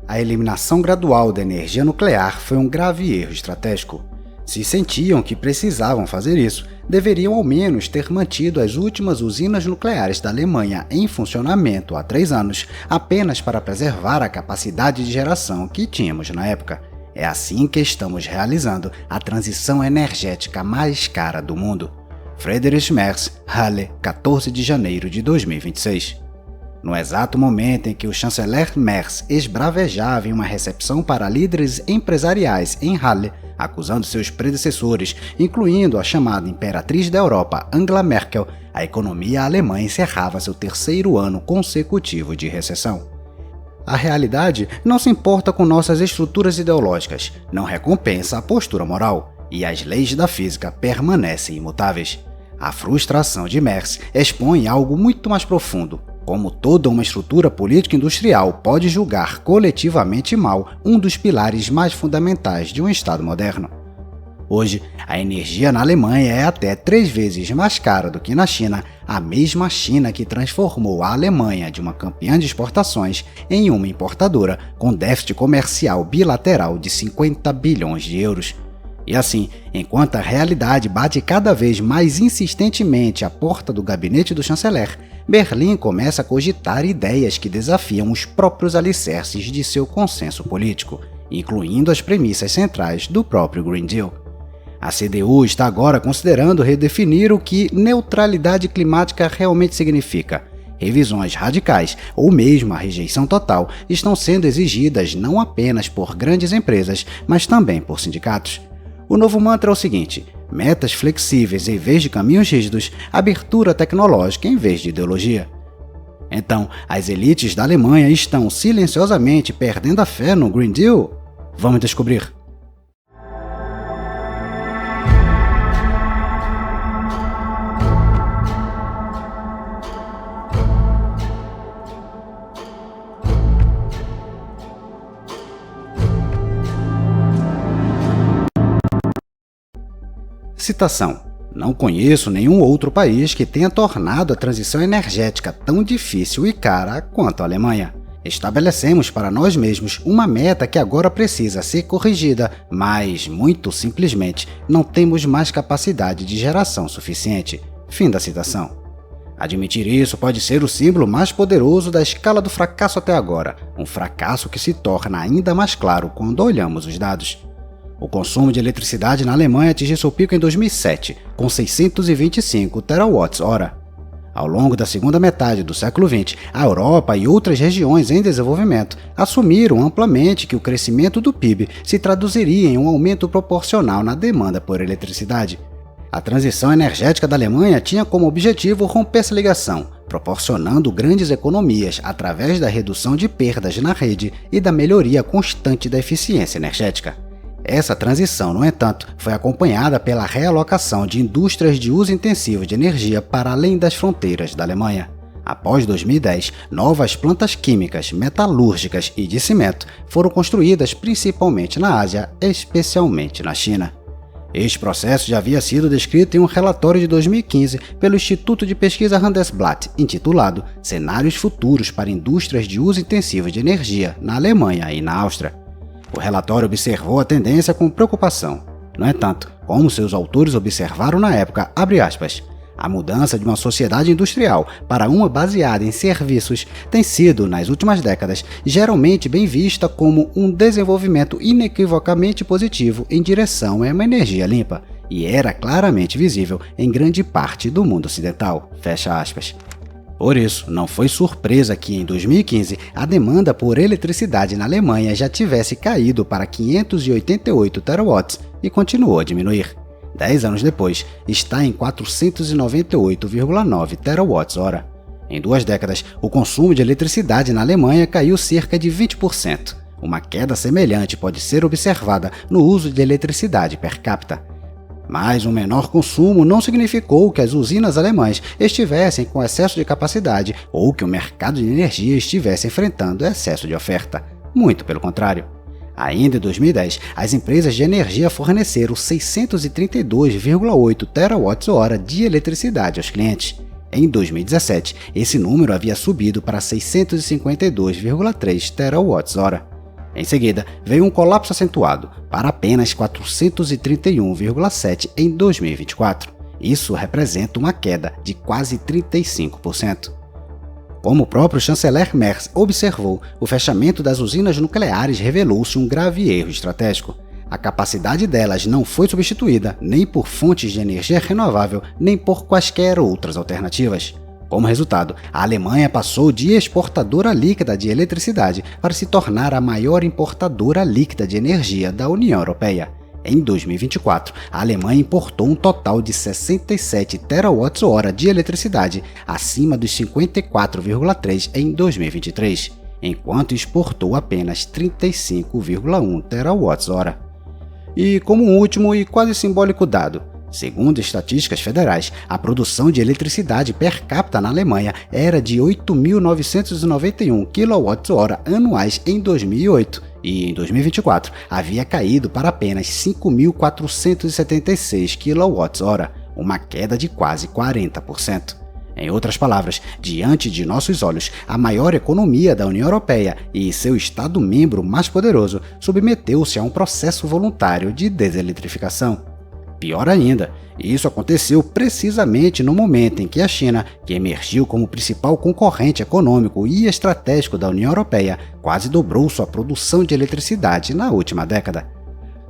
A eliminação gradual da energia nuclear foi um grave erro estratégico. Se sentiam que precisavam fazer isso, deveriam ao menos ter mantido as últimas usinas nucleares da Alemanha em funcionamento há 3 anos, apenas para preservar a capacidade de geração que tínhamos na época. É assim que estamos realizando a transição energética mais cara do mundo. Friedrich Merz, Halle, 14 de janeiro de 2026. No exato momento em que o chanceler Merz esbravejava em uma recepção para líderes empresariais em Halle, acusando seus predecessores, incluindo a chamada imperatriz da Europa, Angela Merkel, a economia alemã encerrava seu 3º ano consecutivo de recessão. A realidade não se importa com nossas estruturas ideológicas, não recompensa a postura moral, e as leis da física permanecem imutáveis. A frustração de Merz expõe algo muito mais profundo. Como toda uma estrutura político-industrial pode julgar coletivamente mal um dos pilares mais fundamentais de um Estado moderno. Hoje, a energia na Alemanha é até 3 vezes mais cara do que na China, a mesma China que transformou a Alemanha de uma campeã de exportações em uma importadora com déficit comercial bilateral de 50 bilhões de euros. E assim, enquanto a realidade bate cada vez mais insistentemente à porta do gabinete do chanceler, Berlim começa a cogitar ideias que desafiam os próprios alicerces de seu consenso político, incluindo as premissas centrais do próprio Green Deal. A CDU está agora considerando redefinir o que neutralidade climática realmente significa. Revisões radicais, ou mesmo a rejeição total, estão sendo exigidas não apenas por grandes empresas, mas também por sindicatos. O novo mantra é o seguinte: metas flexíveis em vez de caminhos rígidos, abertura tecnológica em vez de ideologia. Então, as elites da Alemanha estão silenciosamente perdendo a fé no Green Deal? Vamos descobrir. Citação: não conheço nenhum outro país que tenha tornado a transição energética tão difícil e cara quanto a Alemanha. Estabelecemos para nós mesmos uma meta que agora precisa ser corrigida, mas, muito simplesmente, não temos mais capacidade de geração suficiente. Fim da citação. Admitir isso pode ser o símbolo mais poderoso da escala do fracasso até agora, um fracasso que se torna ainda mais claro quando olhamos os dados. O consumo de eletricidade na Alemanha atingiu seu pico em 2007, com 625 terawatts-hora. Ao longo da segunda metade do século XX, a Europa e outras regiões em desenvolvimento assumiram amplamente que o crescimento do PIB se traduziria em um aumento proporcional na demanda por eletricidade. A transição energética da Alemanha tinha como objetivo romper essa ligação, proporcionando grandes economias através da redução de perdas na rede e da melhoria constante da eficiência energética. Essa transição, no entanto, foi acompanhada pela realocação de indústrias de uso intensivo de energia para além das fronteiras da Alemanha. Após 2010, novas plantas químicas, metalúrgicas e de cimento foram construídas principalmente na Ásia, especialmente na China. Este processo já havia sido descrito em um relatório de 2015 pelo Instituto de Pesquisa Handelsblatt, intitulado Cenários Futuros para Indústrias de Uso Intensivo de Energia na Alemanha e na Áustria. O relatório observou a tendência com preocupação. No entanto, como seus autores observaram na época, abre aspas, a mudança de uma sociedade industrial para uma baseada em serviços tem sido, nas últimas décadas, geralmente bem vista como um desenvolvimento inequivocamente positivo em direção a uma energia limpa, e era claramente visível em grande parte do mundo ocidental. Fecha aspas. Por isso, não foi surpresa que em 2015 a demanda por eletricidade na Alemanha já tivesse caído para 588 terawatts e continuou a diminuir. 10 anos depois, está em 498,9 terawatts-hora. Em 2 décadas, o consumo de eletricidade na Alemanha caiu cerca de 20%. Uma queda semelhante pode ser observada no uso de eletricidade per capita. Mas um menor consumo não significou que as usinas alemãs estivessem com excesso de capacidade ou que o mercado de energia estivesse enfrentando excesso de oferta. Muito pelo contrário. Ainda em 2010, as empresas de energia forneceram 632,8 terawatts-hora de eletricidade aos clientes. Em 2017, esse número havia subido para 652,3 terawatts-hora. Em seguida, veio um colapso acentuado, para apenas 431,7 em 2024. Isso representa uma queda de quase 35%. Como o próprio chanceler Merz observou, o fechamento das usinas nucleares revelou-se um grave erro estratégico. A capacidade delas não foi substituída nem por fontes de energia renovável, nem por quaisquer outras alternativas. Como resultado, a Alemanha passou de exportadora líquida de eletricidade para se tornar a maior importadora líquida de energia da União Europeia. Em 2024, a Alemanha importou um total de 67 terawatt-hora de eletricidade, acima dos 54,3 em 2023, enquanto exportou apenas 35,1 terawatts-hora. E como último e quase simbólico dado, segundo estatísticas federais, a produção de eletricidade per capita na Alemanha era de 8.991 kWh anuais em 2008 e, em 2024, havia caído para apenas 5.476 kWh, uma queda de quase 40%. Em outras palavras, diante de nossos olhos, a maior economia da União Europeia e seu Estado-membro mais poderoso submeteu-se a um processo voluntário de deseletrificação. Pior ainda, isso aconteceu precisamente no momento em que a China, que emergiu como principal concorrente econômico e estratégico da União Europeia, quase dobrou sua produção de eletricidade na última década.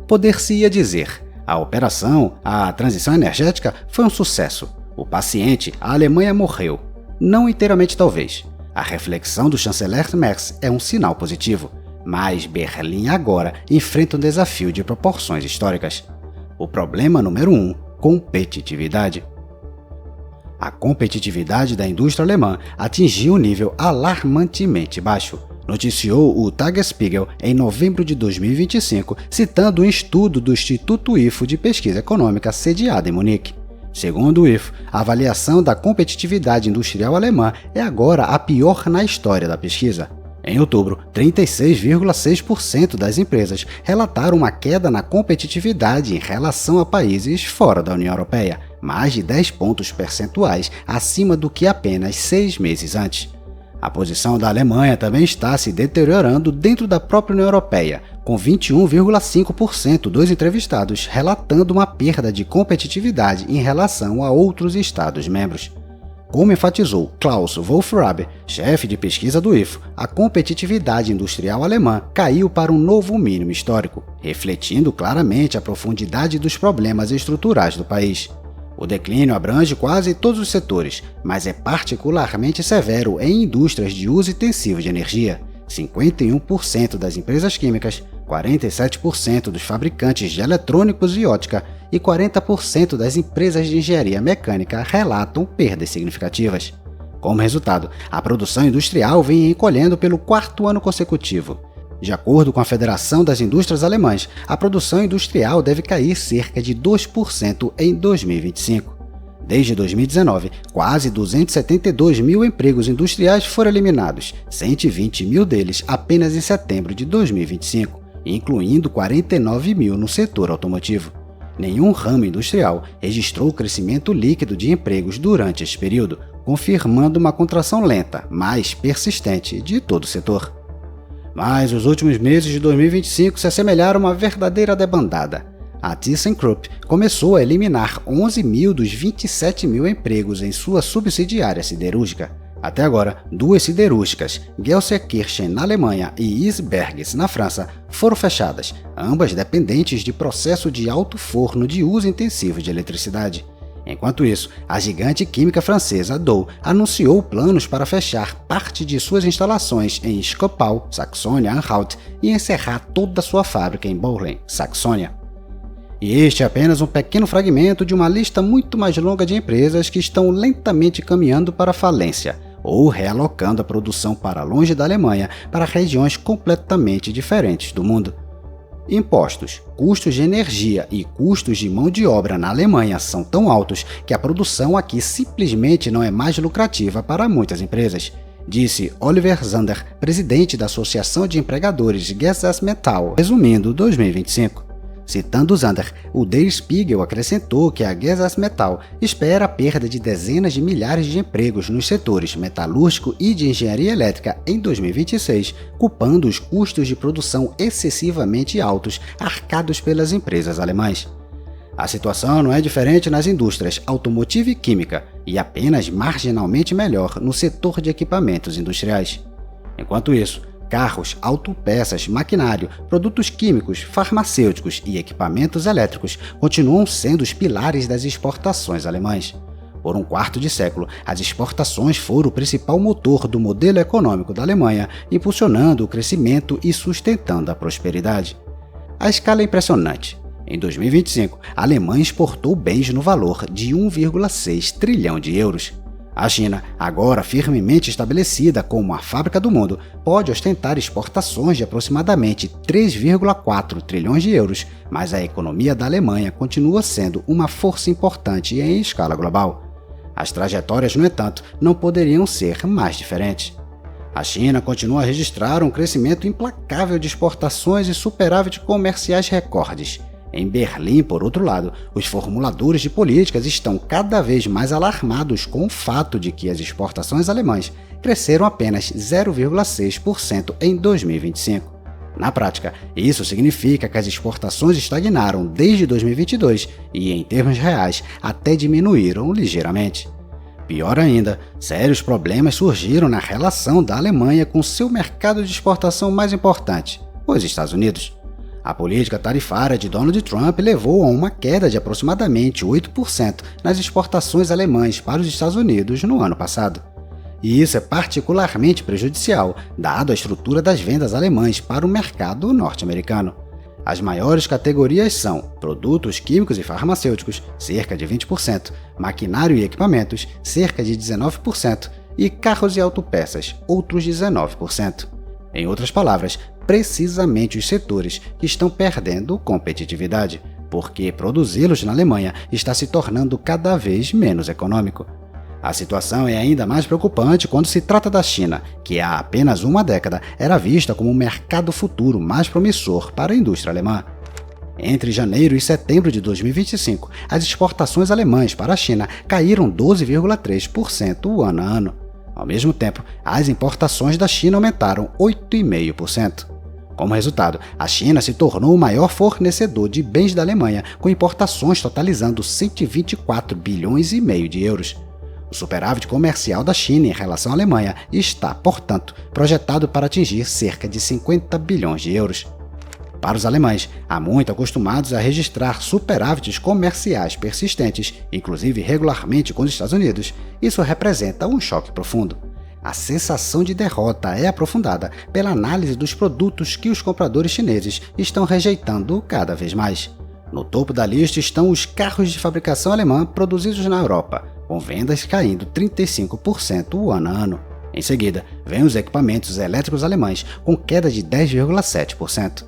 Poder-se-ia dizer, a transição energética foi um sucesso. O paciente, a Alemanha morreu. Não inteiramente talvez. A reflexão do chanceler Merz é um sinal positivo, mas Berlim agora enfrenta um desafio de proporções históricas. O problema número 1, competitividade. A competitividade da indústria alemã atingiu um nível alarmantemente baixo, noticiou o Tagesspiegel em novembro de 2025, citando um estudo do Instituto IFO de Pesquisa Econômica sediado em Munique. Segundo o IFO, a avaliação da competitividade industrial alemã é agora a pior na história da pesquisa. Em outubro, 36,6% das empresas relataram uma queda na competitividade em relação a países fora da União Europeia, mais de 10 pontos percentuais acima do que apenas 6 meses antes. A posição da Alemanha também está se deteriorando dentro da própria União Europeia, com 21,5% dos entrevistados relatando uma perda de competitividade em relação a outros Estados-membros. Como enfatizou Klaus Wolfrabe, chefe de pesquisa do IFO, a competitividade industrial alemã caiu para um novo mínimo histórico, refletindo claramente a profundidade dos problemas estruturais do país. O declínio abrange quase todos os setores, mas é particularmente severo em indústrias de uso intensivo de energia. 51% das empresas químicas, 47% dos fabricantes de eletrônicos e ótica e 40% das empresas de engenharia mecânica relatam perdas significativas. Como resultado, a produção industrial vem encolhendo pelo 4º ano consecutivo. De acordo com a Federação das Indústrias Alemãs, a produção industrial deve cair cerca de 2% em 2025. Desde 2019, quase 272 mil empregos industriais foram eliminados, 120 mil deles apenas em setembro de 2025, incluindo 49 mil no setor automotivo. Nenhum ramo industrial registrou crescimento líquido de empregos durante esse período, confirmando uma contração lenta, mas persistente, de todo o setor. Mas os últimos meses de 2025 se assemelharam a uma verdadeira debandada. A ThyssenKrupp começou a eliminar 11 mil dos 27 mil empregos em sua subsidiária siderúrgica. Até agora, 2 siderúrgicas, Gelsenkirchen na Alemanha e Isbergues na França, foram fechadas, ambas dependentes de processo de alto forno de uso intensivo de eletricidade. Enquanto isso, a gigante química francesa Dow anunciou planos para fechar parte de suas instalações em Schkopau, Saxônia-Anhalt, e encerrar toda sua fábrica em Bohlen, Saxônia. E este é apenas um pequeno fragmento de uma lista muito mais longa de empresas que estão lentamente caminhando para a falência, ou realocando a produção para longe da Alemanha para regiões completamente diferentes do mundo. Impostos, custos de energia e custos de mão de obra na Alemanha são tão altos que a produção aqui simplesmente não é mais lucrativa para muitas empresas, disse Oliver Zander, presidente da Associação de Empregadores de Gesassmetall, resumindo 2025. Citando Zander, o Der Spiegel acrescentou que a Gesas Metal espera a perda de dezenas de milhares de empregos nos setores metalúrgico e de engenharia elétrica em 2026, culpando os custos de produção excessivamente altos arcados pelas empresas alemãs. A situação não é diferente nas indústrias automotiva e química, e apenas marginalmente melhor no setor de equipamentos industriais. Enquanto isso, carros, autopeças, maquinário, produtos químicos, farmacêuticos e equipamentos elétricos continuam sendo os pilares das exportações alemãs. Por um quarto de século, as exportações foram o principal motor do modelo econômico da Alemanha, impulsionando o crescimento e sustentando a prosperidade. A escala é impressionante. Em 2025, a Alemanha exportou bens no valor de 1,6 trilhão de euros. A China, agora firmemente estabelecida como a fábrica do mundo, pode ostentar exportações de aproximadamente 3,4 trilhões de euros, mas a economia da Alemanha continua sendo uma força importante em escala global. As trajetórias, no entanto, não poderiam ser mais diferentes. A China continua a registrar um crescimento implacável de exportações e superávit comerciais recordes. Em Berlim, por outro lado, os formuladores de políticas estão cada vez mais alarmados com o fato de que as exportações alemãs cresceram apenas 0,6% em 2025. Na prática, isso significa que as exportações estagnaram desde 2022 e, em termos reais, até diminuíram ligeiramente. Pior ainda, sérios problemas surgiram na relação da Alemanha com seu mercado de exportação mais importante, os Estados Unidos. A política tarifária de Donald Trump levou a uma queda de aproximadamente 8% nas exportações alemãs para os Estados Unidos no ano passado. E isso é particularmente prejudicial, dado a estrutura das vendas alemãs para o mercado norte-americano. As maiores categorias são produtos químicos e farmacêuticos, cerca de 20%, maquinário e equipamentos, cerca de 19%, e carros e autopeças, outros 19%. Em outras palavras, precisamente os setores que estão perdendo competitividade, porque produzi-los na Alemanha está se tornando cada vez menos econômico. A situação é ainda mais preocupante quando se trata da China, que há apenas uma década era vista como um mercado futuro mais promissor para a indústria alemã. Entre janeiro e setembro de 2025, as exportações alemãs para a China caíram 12,3% ano a ano. Ao mesmo tempo, as importações da China aumentaram 8,5%. Como resultado, a China se tornou o maior fornecedor de bens da Alemanha, com importações totalizando 124 bilhões e meio de euros. O superávit comercial da China em relação à Alemanha está, portanto, projetado para atingir cerca de 50 bilhões de euros. Para os alemães, há muito acostumados a registrar superávites comerciais persistentes, inclusive regularmente com os Estados Unidos, isso representa um choque profundo. A sensação de derrota é aprofundada pela análise dos produtos que os compradores chineses estão rejeitando cada vez mais. No topo da lista estão os carros de fabricação alemã produzidos na Europa, com vendas caindo 35% ano a ano. Em seguida, vêm os equipamentos elétricos alemães, com queda de 10,7%.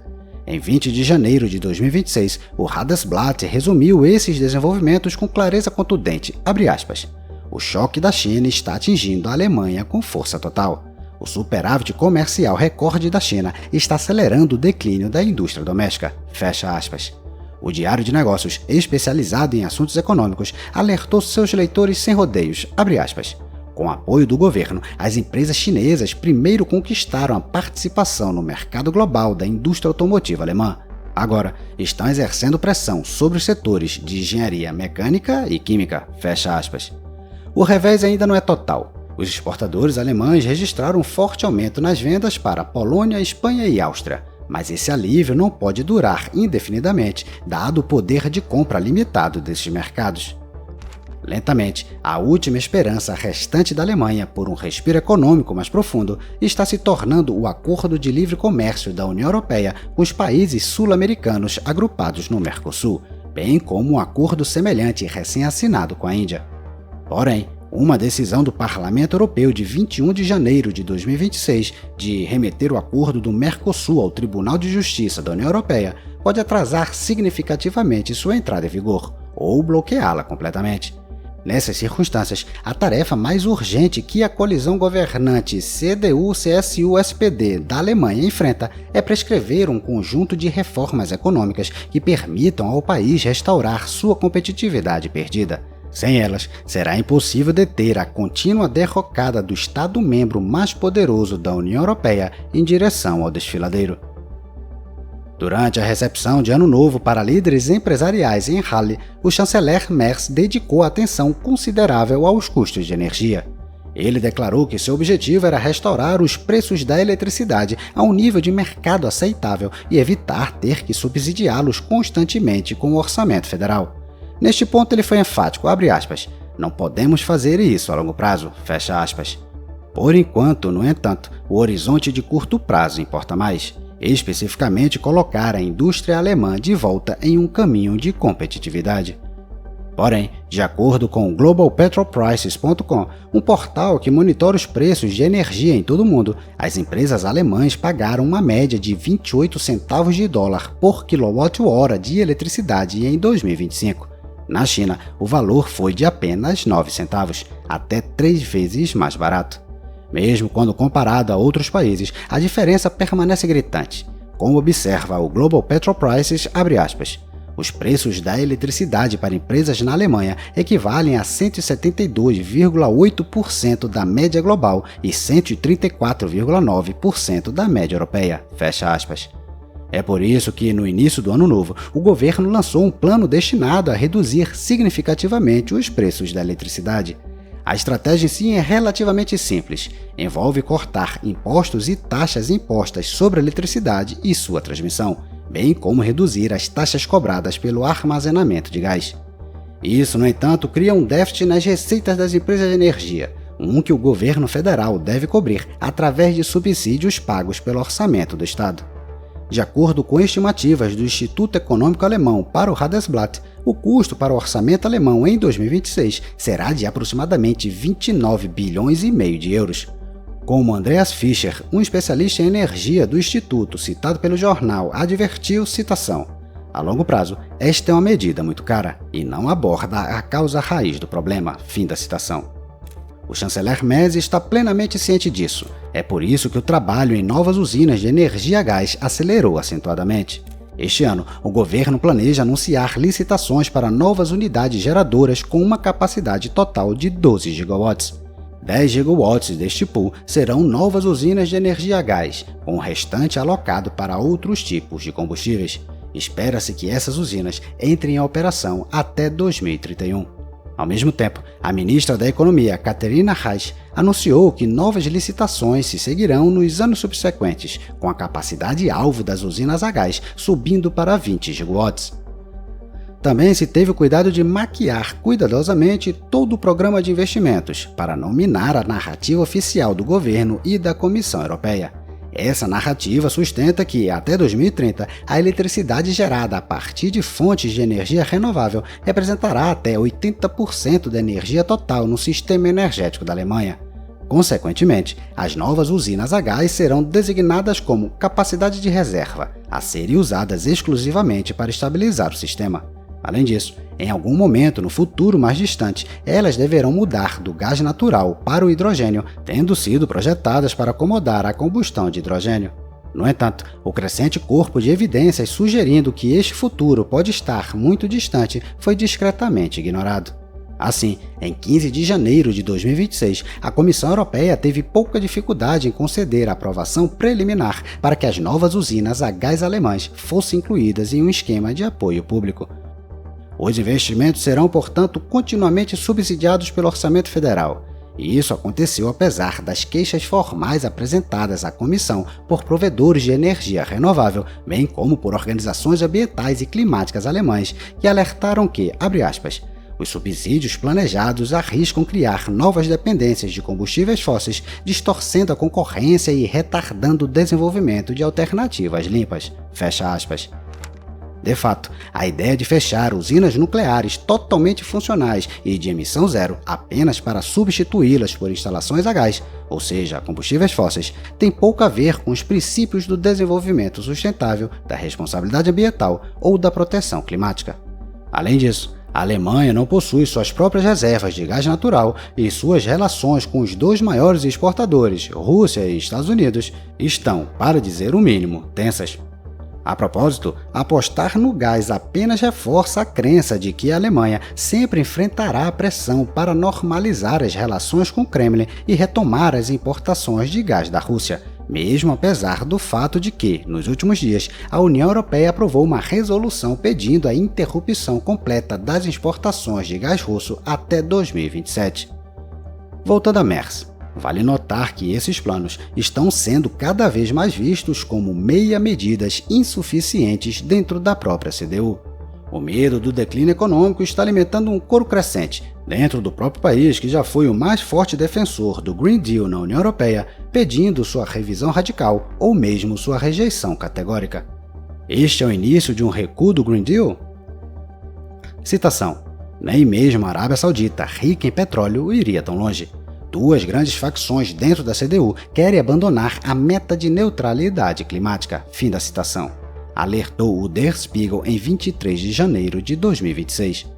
Em 20 de janeiro de 2026, o Handelsblatt resumiu esses desenvolvimentos com clareza contundente, abre aspas. O choque da China está atingindo a Alemanha com força total. O superávit comercial recorde da China está acelerando o declínio da indústria doméstica, fecha aspas. O Diário de Negócios, especializado em assuntos econômicos, alertou seus leitores sem rodeios, abre aspas. Com apoio do governo, as empresas chinesas primeiro conquistaram a participação no mercado global da indústria automotiva alemã. Agora, estão exercendo pressão sobre os setores de engenharia mecânica e química, fecha aspas. O revés ainda não é total. Os exportadores alemães registraram um forte aumento nas vendas para Polônia, Espanha e Áustria. Mas esse alívio não pode durar indefinidamente, dado o poder de compra limitado desses mercados. Lentamente, a última esperança restante da Alemanha por um respiro econômico mais profundo está se tornando o Acordo de Livre Comércio da União Europeia com os países sul-americanos agrupados no Mercosul, bem como um acordo semelhante recém-assinado com a Índia. Porém, uma decisão do Parlamento Europeu de 21 de janeiro de 2026 de remeter o acordo do Mercosul ao Tribunal de Justiça da União Europeia pode atrasar significativamente sua entrada em vigor, ou bloqueá-la completamente. Nessas circunstâncias, a tarefa mais urgente que a coalizão governante CDU-CSU-SPD da Alemanha enfrenta é prescrever um conjunto de reformas econômicas que permitam ao país restaurar sua competitividade perdida. Sem elas, será impossível deter a contínua derrocada do Estado-membro mais poderoso da União Europeia em direção ao desfiladeiro. Durante a recepção de Ano Novo para líderes empresariais em Halle, o chanceler Merz dedicou atenção considerável aos custos de energia. Ele declarou que seu objetivo era restaurar os preços da eletricidade a um nível de mercado aceitável e evitar ter que subsidiá-los constantemente com o orçamento federal. Neste ponto ele foi enfático, abre aspas, não podemos fazer isso a longo prazo, fecha aspas. Por enquanto, no entanto, o horizonte de curto prazo importa mais. Especificamente colocar a indústria alemã de volta em um caminho de competitividade. Porém, de acordo com o GlobalPetrolPrices.com, um portal que monitora os preços de energia em todo o mundo, as empresas alemãs pagaram uma média de 28 centavos de dólar por quilowatt-hora de eletricidade em 2025. Na China, o valor foi de apenas 9 centavos, até 3 vezes mais barato. Mesmo quando comparado a outros países, a diferença permanece gritante. Como observa o Global Petrol Prices, abre aspas, os preços da eletricidade para empresas na Alemanha equivalem a 172,8% da média global e 134,9% da média europeia, fecha aspas. É por isso que, no início do ano novo, o governo lançou um plano destinado a reduzir significativamente os preços da eletricidade. A estratégia em si é relativamente simples, envolve cortar impostos e taxas impostas sobre a eletricidade e sua transmissão, bem como reduzir as taxas cobradas pelo armazenamento de gás. Isso, no entanto, cria um déficit nas receitas das empresas de energia, que o governo federal deve cobrir através de subsídios pagos pelo orçamento do Estado. De acordo com estimativas do Instituto Econômico Alemão para o Handelsblatt, o custo para o orçamento alemão em 2026 será de aproximadamente 29 bilhões e meio de euros. Como Andreas Fischer, um especialista em energia do Instituto, citado pelo jornal, advertiu, citação, a longo prazo, esta é uma medida muito cara e não aborda a causa raiz do problema, fim da citação. O chanceler Merz está plenamente ciente disso. É por isso que o trabalho em novas usinas de energia a gás acelerou acentuadamente. Este ano, o governo planeja anunciar licitações para novas unidades geradoras com uma capacidade total de 12 gigawatts. 10 gigawatts deste pool serão novas usinas de energia a gás, com o restante alocado para outros tipos de combustíveis. Espera-se que essas usinas entrem em operação até 2031. Ao mesmo tempo, a ministra da Economia, Katharina Reich, anunciou que novas licitações se seguirão nos anos subsequentes, com a capacidade-alvo das usinas a gás subindo para 20 gigawatts. Também se teve o cuidado de maquiar cuidadosamente todo o programa de investimentos, para não minar a narrativa oficial do governo e da Comissão Europeia. Essa narrativa sustenta que, até 2030, a eletricidade gerada a partir de fontes de energia renovável representará até 80% da energia total no sistema energético da Alemanha. Consequentemente, as novas usinas a gás serão designadas como capacidade de reserva, a serem usadas exclusivamente para estabilizar o sistema. Além disso, em algum momento no futuro mais distante, elas deverão mudar do gás natural para o hidrogênio, tendo sido projetadas para acomodar a combustão de hidrogênio. No entanto, o crescente corpo de evidências sugerindo que este futuro pode estar muito distante foi discretamente ignorado. Assim, em 15 de janeiro de 2026, a Comissão Europeia teve pouca dificuldade em conceder a aprovação preliminar para que as novas usinas a gás alemãs fossem incluídas em um esquema de apoio público. Os investimentos serão, portanto, continuamente subsidiados pelo orçamento federal, e isso aconteceu apesar das queixas formais apresentadas à Comissão por provedores de energia renovável, bem como por organizações ambientais e climáticas alemãs, que alertaram que, abre aspas, os subsídios planejados arriscam criar novas dependências de combustíveis fósseis, distorcendo a concorrência e retardando o desenvolvimento de alternativas limpas, fecha aspas. De fato, a ideia de fechar usinas nucleares totalmente funcionais e de emissão zero apenas para substituí-las por instalações a gás, ou seja, combustíveis fósseis, tem pouco a ver com os princípios do desenvolvimento sustentável, da responsabilidade ambiental ou da proteção climática. Além disso, A Alemanha não possui suas próprias reservas de gás natural e suas relações com os dois maiores exportadores, Rússia e Estados Unidos, estão, para dizer o mínimo, tensas. A propósito, apostar no gás apenas reforça a crença de que a Alemanha sempre enfrentará a pressão para normalizar as relações com o Kremlin e retomar as importações de gás da Rússia, mesmo apesar do fato de que, nos últimos dias, a União Europeia aprovou uma resolução pedindo a interrupção completa das exportações de gás russo até 2027. Voltando a Merz. Vale notar que esses planos estão sendo cada vez mais vistos como medidas insuficientes dentro da própria CDU. O medo do declínio econômico está alimentando um coro crescente dentro do próprio país, que já foi o mais forte defensor do Green Deal na União Europeia, pedindo sua revisão radical ou mesmo sua rejeição categórica. Este é o início de um recuo do Green Deal? Citação: nem mesmo a Arábia Saudita, rica em petróleo, iria tão longe. Duas grandes facções dentro da CDU querem abandonar a meta de neutralidade climática. Fim da citação. Alertou o Der Spiegel em 23 de janeiro de 2026.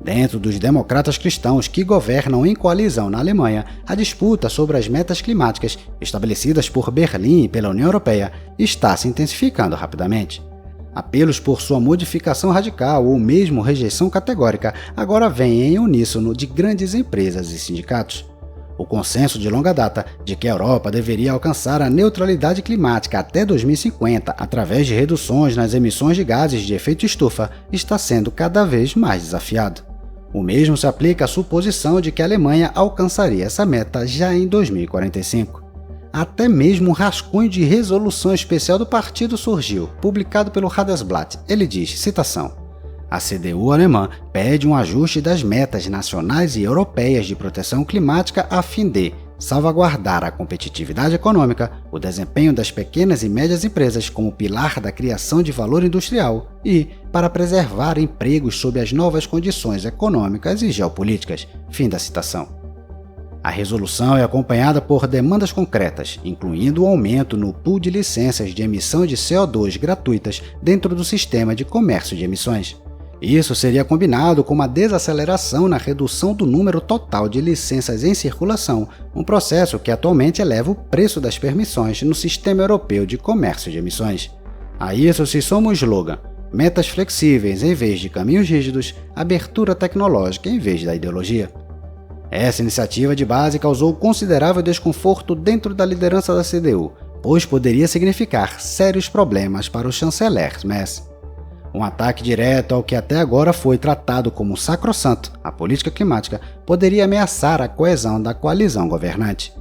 Dentro dos democratas cristãos que governam em coalizão na Alemanha, a disputa sobre as metas climáticas estabelecidas por Berlim e pela União Europeia está se intensificando rapidamente. Apelos por sua modificação radical ou mesmo rejeição categórica agora vêm em uníssono de grandes empresas e sindicatos. O consenso de longa data de que a Europa deveria alcançar a neutralidade climática até 2050 através de reduções nas emissões de gases de efeito estufa está sendo cada vez mais desafiado. O mesmo se aplica à suposição de que a Alemanha alcançaria essa meta já em 2045. Até mesmo um rascunho de resolução especial do partido surgiu, publicado pelo Handelsblatt. Ele diz, citação: a CDU alemã pede um ajuste das metas nacionais e europeias de proteção climática a fim de salvaguardar a competitividade econômica, o desempenho das pequenas e médias empresas como pilar da criação de valor industrial e para preservar empregos sob as novas condições econômicas e geopolíticas. Fim da citação. A resolução é acompanhada por demandas concretas, incluindo o aumento no pool de licenças de emissão de CO2 gratuitas dentro do sistema de comércio de emissões. Isso seria combinado com uma desaceleração na redução do número total de licenças em circulação, um processo que atualmente eleva o preço das permissões no Sistema Europeu de Comércio de Emissões. A isso se soma o slogan: metas flexíveis em vez de caminhos rígidos, abertura tecnológica em vez da ideologia. Essa iniciativa de base causou considerável desconforto dentro da liderança da CDU, pois poderia significar sérios problemas para o chanceler Merz. Um ataque direto ao que até agora foi tratado como sacrossanto, a política climática, poderia ameaçar a coesão da coalizão governante.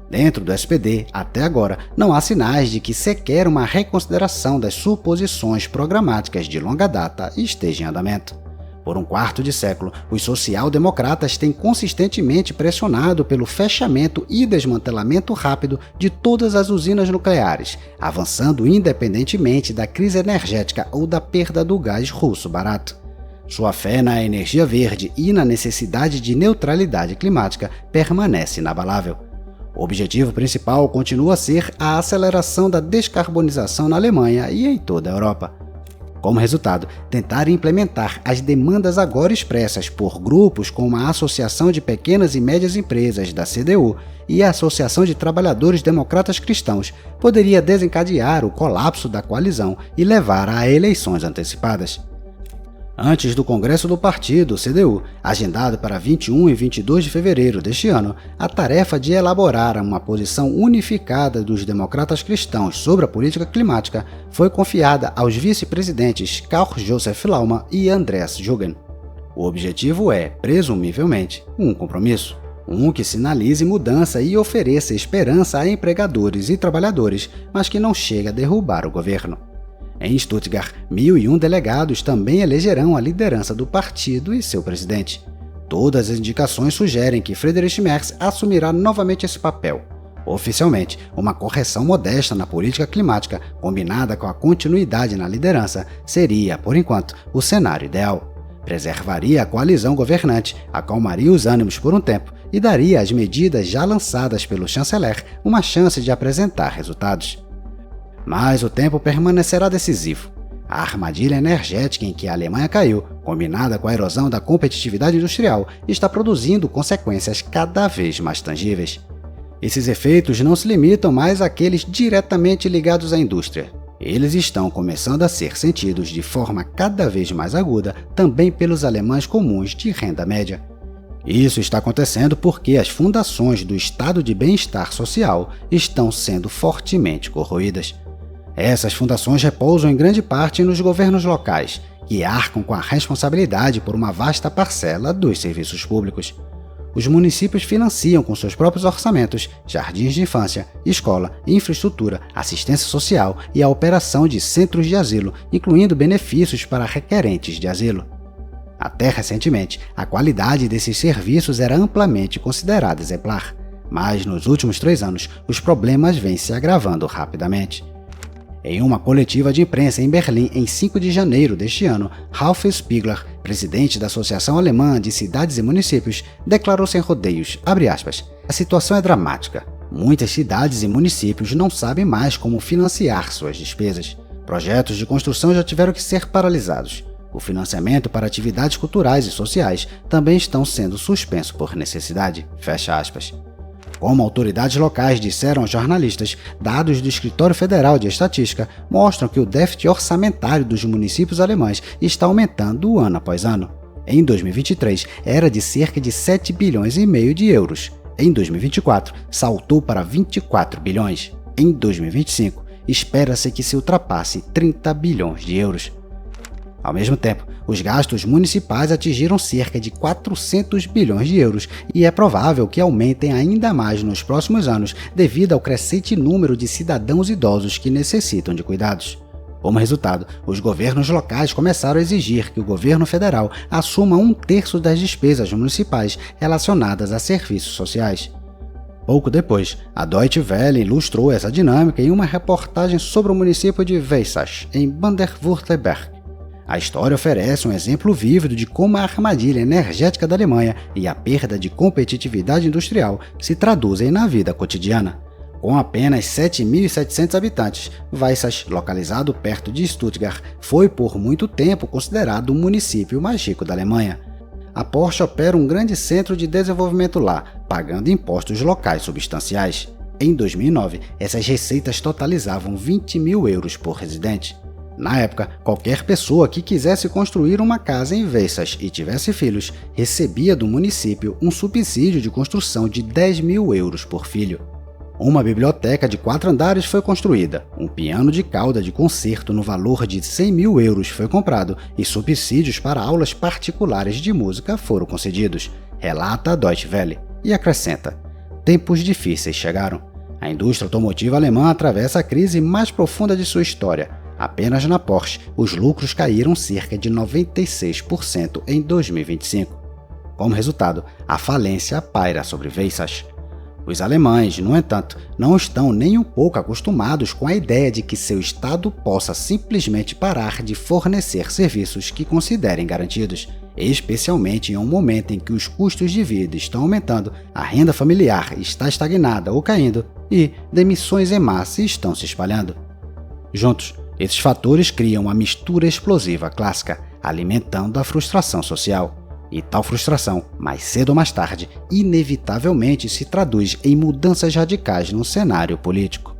Dentro do SPD, até agora, não há sinais de que sequer uma reconsideração das suposições programáticas de longa data esteja em andamento. Por um quarto de século, os social-democratas têm consistentemente pressionado pelo fechamento e desmantelamento rápido de todas as usinas nucleares, avançando independentemente da crise energética ou da perda do gás russo barato. Sua fé na energia verde e na necessidade de neutralidade climática permanece inabalável. O objetivo principal continua a ser a aceleração da descarbonização na Alemanha e em toda a Europa. Como resultado, tentar implementar as demandas agora expressas por grupos como a Associação de Pequenas e Médias Empresas da CDU e a Associação de Trabalhadores Democratas Cristãos poderia desencadear o colapso da coalizão e levar a eleições antecipadas. Antes do Congresso do Partido, CDU, agendado para 21 e 22 de fevereiro deste ano, a tarefa de elaborar uma posição unificada dos democratas cristãos sobre a política climática foi confiada aos vice-presidentes Karl Josef Laumann e Andreas Jürgen. O objetivo é, presumivelmente, um compromisso, um que sinalize mudança e ofereça esperança a empregadores e trabalhadores, mas que não chegue a derrubar o governo. Em Stuttgart, 1.001 delegados também elegerão a liderança do partido e seu presidente. Todas as indicações sugerem que Friedrich Merz assumirá novamente esse papel. Oficialmente, uma correção modesta na política climática, combinada com a continuidade na liderança, seria, por enquanto, o cenário ideal. Preservaria a coalizão governante, acalmaria os ânimos por um tempo e daria às medidas já lançadas pelo chanceler uma chance de apresentar resultados. Mas o tempo permanecerá decisivo. A armadilha energética em que a Alemanha caiu, combinada com a erosão da competitividade industrial, está produzindo consequências cada vez mais tangíveis. Esses efeitos não se limitam mais àqueles diretamente ligados à indústria. Eles estão começando a ser sentidos de forma cada vez mais aguda também pelos alemães comuns de renda média. Isso está acontecendo porque as fundações do estado de bem-estar social estão sendo fortemente corroídas. Essas fundações repousam em grande parte nos governos locais, que arcam com a responsabilidade por uma vasta parcela dos serviços públicos. Os municípios financiam com seus próprios orçamentos jardins de infância, escola, infraestrutura, assistência social e a operação de centros de asilo, incluindo benefícios para requerentes de asilo. Até recentemente, a qualidade desses serviços era amplamente considerada exemplar, mas nos últimos 3 anos, os problemas vêm se agravando rapidamente. Em uma coletiva de imprensa em Berlim, em 5 de janeiro deste ano, Ralf Spiegler, presidente da Associação Alemã de Cidades e Municípios, declarou sem rodeios, abre aspas, a situação é dramática. Muitas cidades e municípios não sabem mais como financiar suas despesas. Projetos de construção já tiveram que ser paralisados. O financiamento para atividades culturais e sociais também estão sendo suspenso por necessidade, fecha aspas. Como autoridades locais disseram aos jornalistas, dados do Escritório Federal de Estatística mostram que o déficit orçamentário dos municípios alemães está aumentando ano após ano. Em 2023, era de cerca de 7,5 bilhões de euros. Em 2024, saltou para 24 bilhões. Em 2025, espera-se que se ultrapasse 30 bilhões de euros. Ao mesmo tempo, os gastos municipais atingiram cerca de 400 bilhões de euros e é provável que aumentem ainda mais nos próximos anos devido ao crescente número de cidadãos idosos que necessitam de cuidados. Como resultado, os governos locais começaram a exigir que o governo federal assuma 1/3 das despesas municipais relacionadas a serviços sociais. Pouco depois, a Deutsche Welle ilustrou essa dinâmica em uma reportagem sobre o município de Weissach, em Baden-Württemberg. A história oferece um exemplo vívido de como a armadilha energética da Alemanha e a perda de competitividade industrial se traduzem na vida cotidiana. Com apenas 7.700 habitantes, Weissach, localizado perto de Stuttgart, foi por muito tempo considerado o município mais rico da Alemanha. A Porsche opera um grande centro de desenvolvimento lá, pagando impostos locais substanciais. Em 2009, essas receitas totalizavam 20 mil euros por residente. Na época, qualquer pessoa que quisesse construir uma casa em Weissach e tivesse filhos, recebia do município um subsídio de construção de 10 mil euros por filho. Uma biblioteca de 4 andares foi construída, um piano de cauda de concerto no valor de 100 mil euros foi comprado e subsídios para aulas particulares de música foram concedidos, relata a Deutsche Welle, e acrescenta: tempos difíceis chegaram. A indústria automotiva alemã atravessa a crise mais profunda de sua história. Apenas na Porsche, os lucros caíram cerca de 96% em 2025. Como resultado, a falência paira sobre Weissach. Os alemães, no entanto, não estão nem um pouco acostumados com a ideia de que seu estado possa simplesmente parar de fornecer serviços que considerem garantidos, especialmente em um momento em que os custos de vida estão aumentando, a renda familiar está estagnada ou caindo e demissões em massa estão se espalhando. Juntos, esses fatores criam uma mistura explosiva clássica, alimentando a frustração social. E tal frustração, mais cedo ou mais tarde, inevitavelmente se traduz em mudanças radicais no cenário político.